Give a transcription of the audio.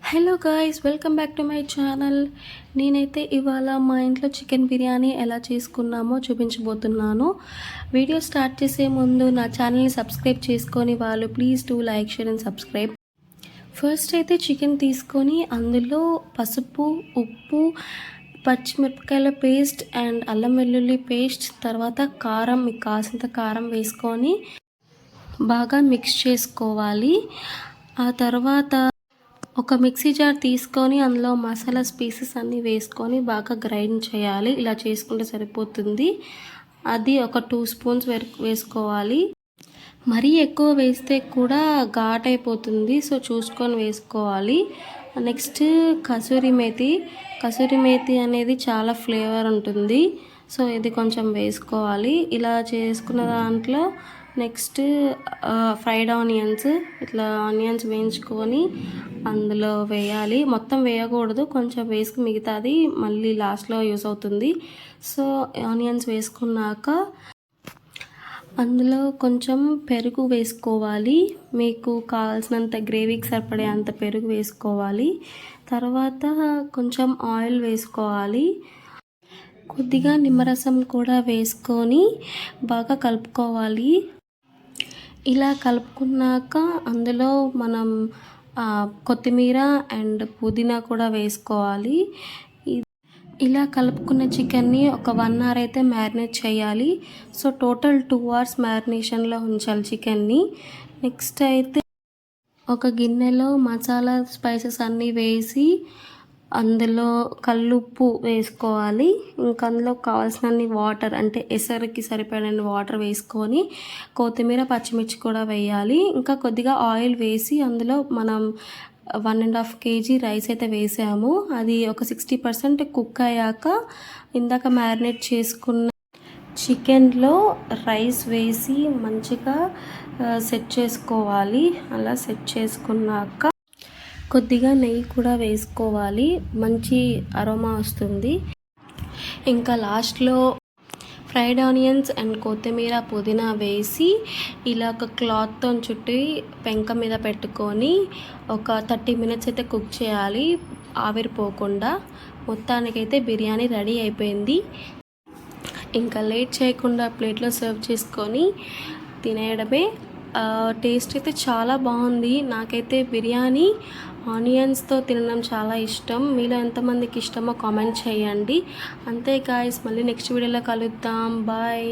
Hello guys, welcome back to my channel. నేనైతే ఇవాళ మా ఇంట్లో చికెన్ బిర్యానీ ఎలా చేసుకున్నామో చూపించబోతున్నాను. వీడియో స్టార్ట్ చేసే ముందు నా ఛానల్ని సబ్స్క్రైబ్ చేసుకొని వాళ్ళు please do like, share and subscribe. First అయితే చికెన్ తీసుకొని అందులో పసుపు, ఉప్పు, పచ్చిమిరపకాయల పేస్ట్ అండ్ అల్లం వెల్లుల్లి పేస్ట్, తర్వాత కారం, మీకు కావాల్సినంత కారం వేసుకొని బాగా మిక్స్ చేసుకోవాలి. ఆ తర్వాత ఒక మిక్సీ జార్ తీసుకొని అందులో మసాలా స్పైసెస్ అన్నీ వేసుకొని బాగా గ్రైండ్ చేయాలి. ఇలా చేసుకుంటే సరిపోతుంది. అది ఒక 2 స్పూన్స్ వేసుకోవాలి. మరీ ఎక్కువ వేస్తే కూడా ఘాట్ అయిపోతుంది, సో చూసుకొని వేసుకోవాలి. నెక్స్ట్ కసూరి మేతి అనేది చాలా ఫ్లేవర్ ఉంటుంది, సో ఇది కొంచెం వేసుకోవాలి. ఇలా చేసుకున్న దాంట్లో నెక్స్ట్ ఫ్రైడ్ ఆనియన్స్, ఇట్లా ఆనియన్స్ వేయించుకొని అందులో వేయాలి. మొత్తం వేయకూడదు, కొంచెం వేసుకు మిగతాది మళ్ళీ లాస్ట్లో యూస్ అవుతుంది. సో ఆనియన్స్ వేసుకున్నాక అందులో కొంచెం పెరుగు వేసుకోవాలి. మీకు కావాల్సినంత గ్రేవీకి సరిపడే అంత పెరుగు వేసుకోవాలి. తర్వాత కొంచెం ఆయిల్ వేసుకోవాలి. కొద్దిగా నిమ్మరసం కూడా వేసుకొని బాగా కలుపుకోవాలి. ఇలా కలుపుకున్నాక అందులో మనం కొత్తిమీర అండ్ పుదీనా కూడా వేసుకోవాలి. ఇలా కలుపుకున్న చికెన్ని ఒక 1 అవర్ అయితే మ్యారినేట్ చేయాలి. సో టోటల్ 2 అవర్స్ మ్యారినేషన్లో ఉంచాలి చికెన్ని. నెక్స్ట్ అయితే ఒక గిన్నెలో మసాలా స్పైసెస్ అన్నీ వేసి అందులో కల్లుప్పు వేసుకోవాలి. ఇంకా అందులో కావాల్సినన్ని వాటర్, అంటే ఎసరికి సరిపడిన వాటర్ వేసుకొని కొత్తిమీర, పచ్చిమిర్చి కూడా వేయాలి. ఇంకా కొద్దిగా ఆయిల్ వేసి అందులో మనం 1.5 kg రైస్ అయితే వేసాము. అది ఒక 60% కుక్ అయ్యాక ఇందాక మ్యారినేట్ చేసుకున్న చికెన్లో రైస్ వేసి మంచిగా సెట్ చేసుకోవాలి. అలా సెట్ చేసుకున్నాక కొద్దిగా నెయ్యి కూడా వేసుకోవాలి, మంచి అరోమా వస్తుంది. ఇంకా లాస్ట్లో ఫ్రైడ్ ఆనియన్స్ అండ్ కొత్తిమీర, పుదీనా వేసి ఇలా ఒక క్లాత్తో చుట్టి పెంక మీద పెట్టుకొని ఒక 30 minutes అయితే కుక్ చేయాలి, ఆవిరిపోకుండా. మొత్తానికైతే బిర్యానీ రెడీ అయిపోయింది. ఇంకా లేట్ చేయకుండా ప్లేట్లో సర్వ్ చేసుకొని తినేయడమే. టేస్ట్ అయితే చాలా బాగుంది. నాకైతే బిర్యానీ ఆనియన్స్తో తినడం చాలా ఇష్టం. మీలో ఎంతమందికి ఇష్టమో కామెంట్ చేయండి. అంతే గాయ్స్, మళ్ళీ నెక్స్ట్ వీడియోలో కలుద్దాం. బాయ్.